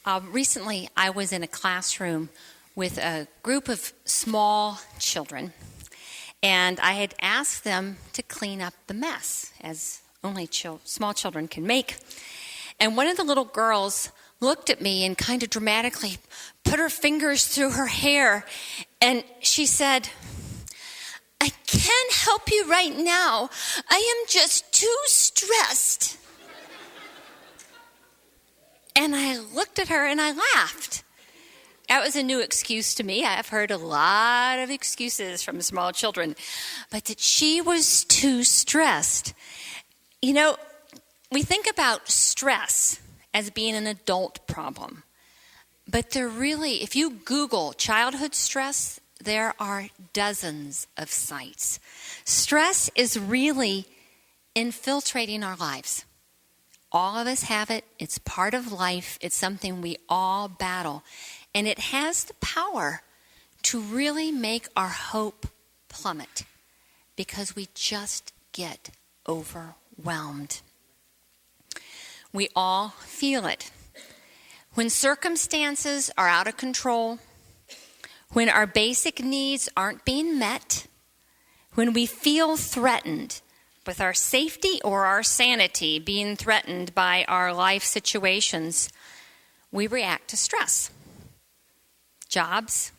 Recently, I was in a classroom with a group of small children, and I had asked them to clean up the mess, as only small children can make. And one of the little girls looked at me and kind of dramatically put her fingers through her hair, and she said, "I can't help you right now. I am just too stressed." And I looked at her and I laughed. That was a new excuse to me. I've heard a lot of excuses from small children, but that she was too stressed. You know, we think about stress as being an adult problem, but if you Google childhood stress, there are dozens of sites. Stress is really infiltrating our lives. All of us have it. It's part of life. It's something we all battle. And it has the power to really make our hope plummet because we just get overwhelmed. We all feel it. When circumstances are out of control, when our basic needs aren't being met, when we feel threatened with our safety or our sanity being threatened by our life situations, we react to stress. Jobs,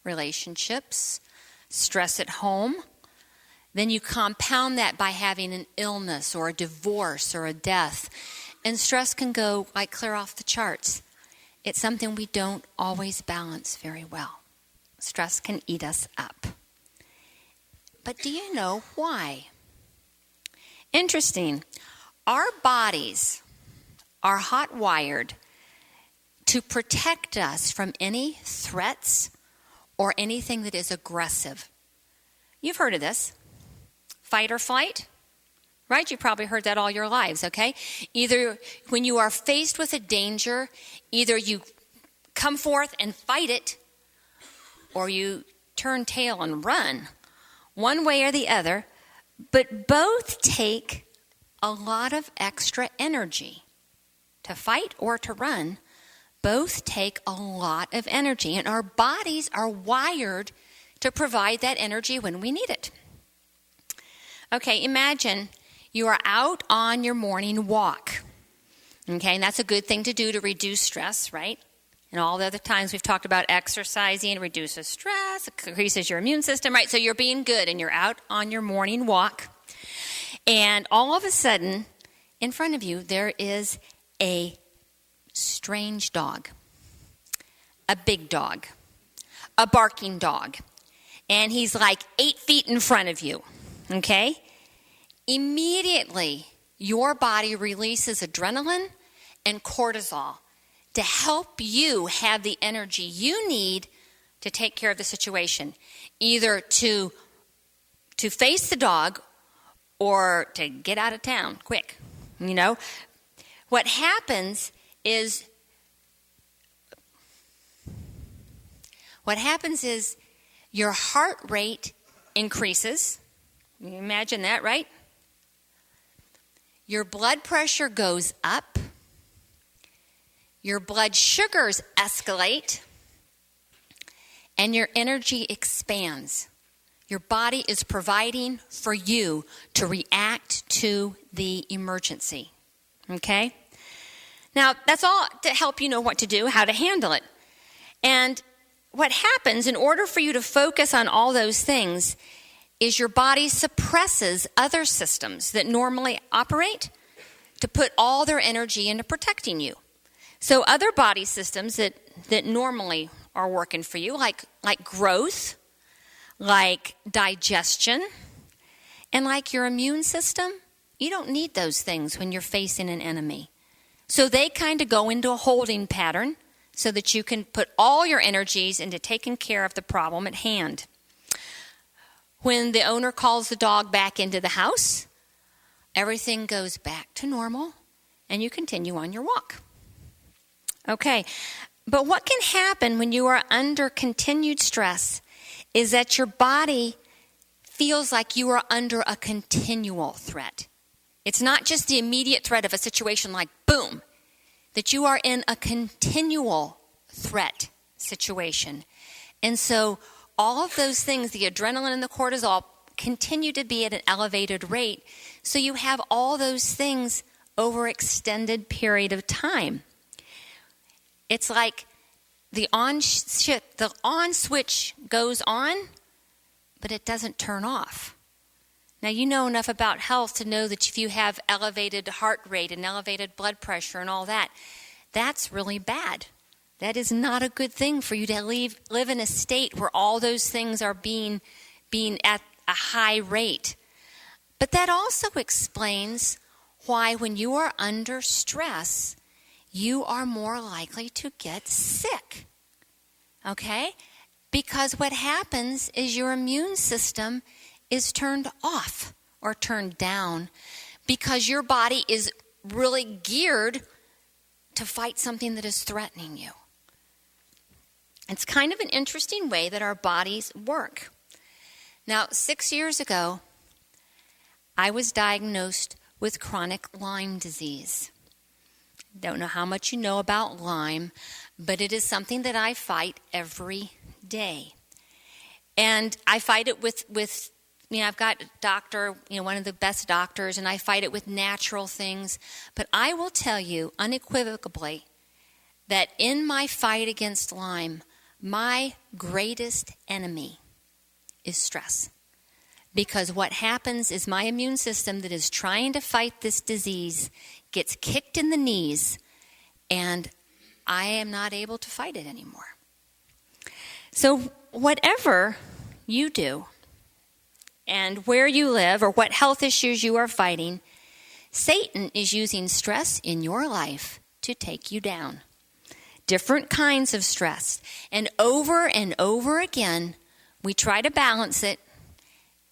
relationships, stress at home. Then you compound that by having an illness or a divorce or a death. And stress can go like clear off the charts. It's something we don't always balance very well. Stress can eat us up. But do you know why? Interesting. Our bodies are hot-wired to protect us from any threats or anything that is aggressive. You've heard of this. Fight or flight, right? You probably heard that all your lives, okay? Either when you are faced with a danger, either you come forth and fight it, or you turn tail and run. One way or the other. But both take a lot of extra energy. To fight or to run, both take a lot of energy. And our bodies are wired to provide that energy when we need it. Okay, imagine you are out on your morning walk. Okay, and that's a good thing to do to reduce stress, right? And all the other times we've talked about exercising reduces stress, increases your immune system, right? So you're being good and you're out on your morning walk. And all of a sudden, in front of you, there is a strange dog, a big dog, a barking dog. And he's like 8 feet in front of you, okay? Immediately, your body releases adrenaline and cortisol to help you have the energy you need to take care of the situation, either to face the dog or to get out of town quick. You know, what happens is your heart rate increases. You imagine that, right? Your blood pressure goes up. Your blood sugars escalate, and your energy expands. Your body is providing for you to react to the emergency. Okay? Now, that's all to help you know what to do, how to handle it. And what happens, in order for you to focus on all those things, is your body suppresses other systems that normally operate to put all their energy into protecting you. So other body systems that normally are working for you, like growth, like digestion, and like your immune system, you don't need those things when you're facing an enemy. So they kind of go into a holding pattern so that you can put all your energies into taking care of the problem at hand. When the owner calls the dog back into the house, everything goes back to normal and you continue on your walk. Okay, but what can happen when you are under continued stress is that your body feels like you are under a continual threat. It's not just the immediate threat of a situation like boom. that you are in a continual threat situation. And so all of those things, the adrenaline and the cortisol, continue to be at an elevated rate. So you have all those things over extended period of time. It's like the on switch goes on, but it doesn't turn off. Now, you know enough about health to know that if you have elevated heart rate and elevated blood pressure and all that, that's really bad. That is not a good thing for you to live in a state where all those things are being at a high rate. But that also explains why when you are under stress, you are more likely to get sick. Okay? Because what happens is your immune system is turned off or turned down because your body is really geared to fight something that is threatening you. It's kind of an interesting way that our bodies work. Now, 6 years ago, I was diagnosed with chronic Lyme disease. Don't know how much you know about Lyme, but it is something that I fight every day. And I fight it with I've got a doctor, one of the best doctors, and I fight it with natural things. But I will tell you unequivocally that in my fight against Lyme, my greatest enemy is stress. Because what happens is my immune system that is trying to fight this disease gets kicked in the knees, and I am not able to fight it anymore. So whatever you do, and where you live or what health issues you are fighting, Satan is using stress in your life to take you down. Different kinds of stress. And over again, we try to balance it,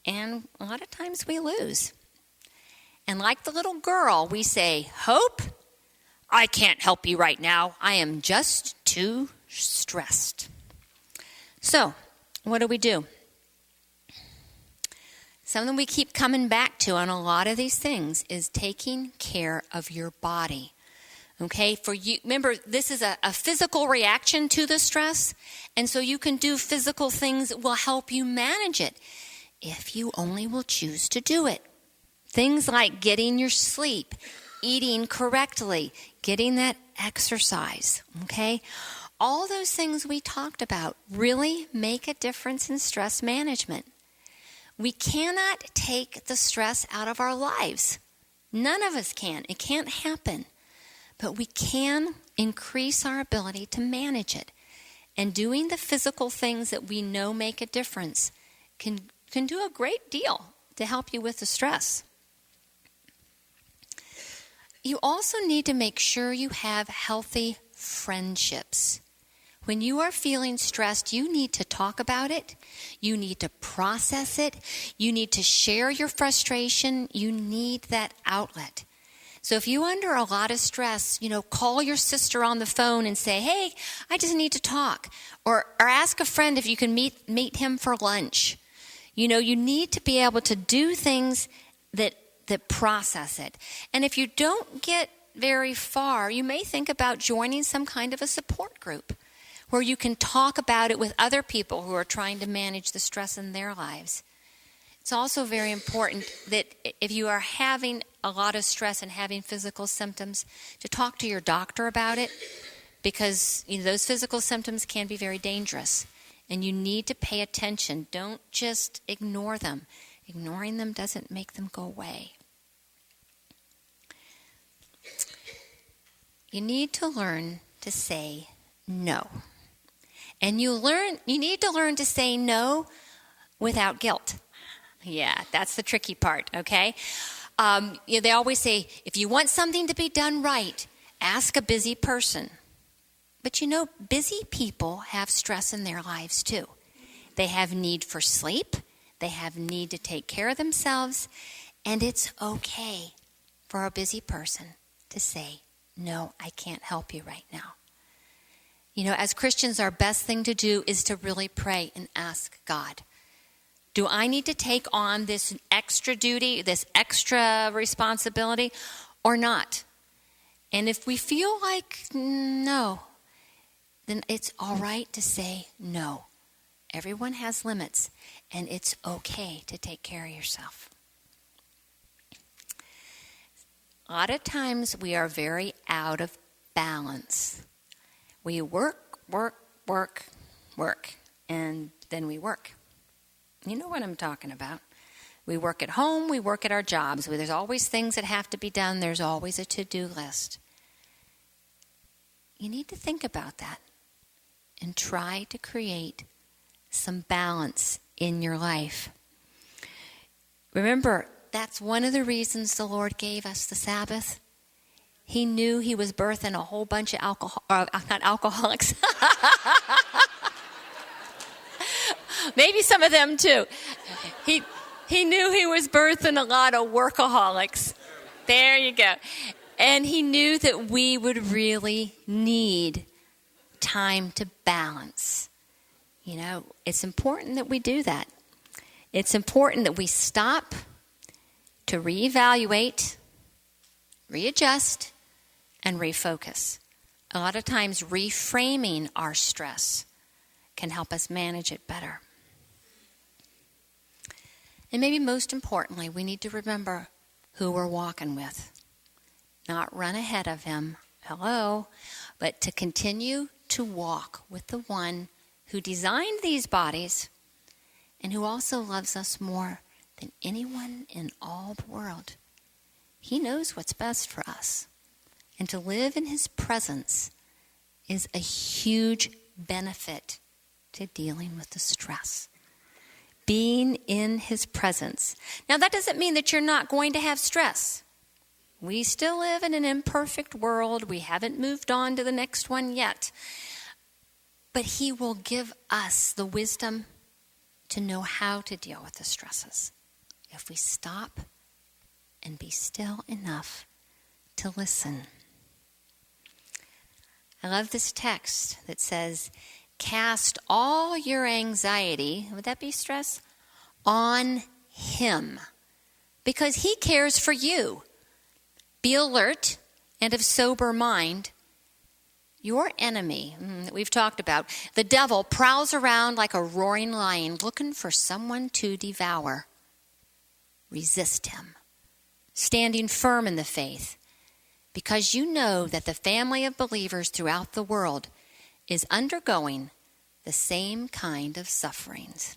and a lot of times we lose. And like the little girl, we say, "Hope, I can't help you right now. I am just too stressed." So, what do? Something we keep coming back to on a lot of these things is taking care of your body. Okay, for you, remember, this is a physical reaction to the stress, and so you can do physical things that will help you manage it if you only will choose to do it. Things like getting your sleep, eating correctly, getting that exercise, okay? All those things we talked about really make a difference in stress management. We cannot take the stress out of our lives. None of us can. It can't happen. But we can increase our ability to manage it. And doing the physical things that we know make a difference can do a great deal to help you with the stress. You also need to make sure you have healthy friendships. When you are feeling stressed, you need to talk about it. You need to process it. You need to share your frustration. You need that outlet. So if you're under a lot of stress, call your sister on the phone and say, "Hey, I just need to talk." Or ask a friend if you can meet him for lunch. You need to be able to do things that process it. And if you don't get very far, you may think about joining some kind of a support group where you can talk about it with other people who are trying to manage the stress in their lives. It's also very important that if you are having a lot of stress and having physical symptoms, to talk to your doctor about it, because those physical symptoms can be very dangerous, and you need to pay attention. Don't just ignore them. Ignoring them doesn't make them go away. You need to learn to say no. And you need to learn to say no without guilt. Yeah, that's the tricky part, okay? They always say, if you want something to be done right, ask a busy person. But busy people have stress in their lives too. They have need for sleep. They have need to take care of themselves. And it's okay for a busy person to say, "No, I can't help you right now." As Christians, our best thing to do is to really pray and ask God, do I need to take on this extra duty, this extra responsibility, or not? And if we feel like no, then it's all right to say no. Everyone has limits, and it's okay to take care of yourself. A lot of times we are very out of balance. We work, and then we work. You know what I'm talking about. We work at home, we work at our jobs. There's always things that have to be done. There's always a to-do list. You need to think about that and try to create some balance in your life. Remember, that's one of the reasons the Lord gave us the Sabbath. He knew he was birthing a whole bunch of not alcoholics. Maybe some of them too. He knew he was birthing a lot of workaholics. There you go. And he knew that we would really need time to balance. You know, it's important that we do that. It's important that we stop to reevaluate, readjust, and refocus. A lot of times reframing our stress can help us manage it better. And maybe most importantly, we need to remember who we're walking with. Not run ahead of him, but to continue to walk with the one who designed these bodies and who also loves us more than anyone in all the world. He knows what's best for us. And to live in his presence is a huge benefit to dealing with the stress. Being in his presence. Now, that doesn't mean that you're not going to have stress. We still live in an imperfect world. We haven't moved on to the next one yet. But he will give us the wisdom to know how to deal with the stresses if we stop and be still enough to listen. I love this text that says, cast all your anxiety, would that be stress, on him, because he cares for you. Be alert and of sober mind. Your enemy, that we've talked about, the devil, prowls around like a roaring lion looking for someone to devour. Resist him, standing firm in the faith, because you know that the family of believers throughout the world is undergoing the same kind of sufferings.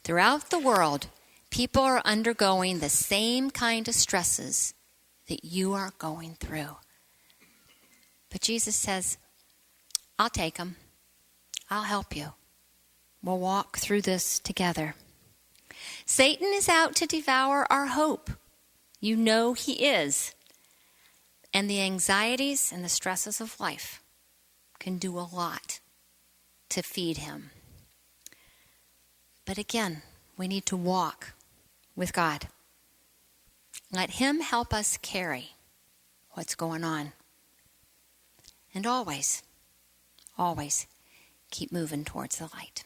Throughout the world, people are undergoing the same kind of stresses that you are going through. But Jesus says, I'll take them. I'll help you. We'll walk through this together. Satan is out to devour our hope. You know he is. And the anxieties and the stresses of life can do a lot to feed him. But again, we need to walk with God. Let him help us carry what's going on. And always, always keep moving towards the light.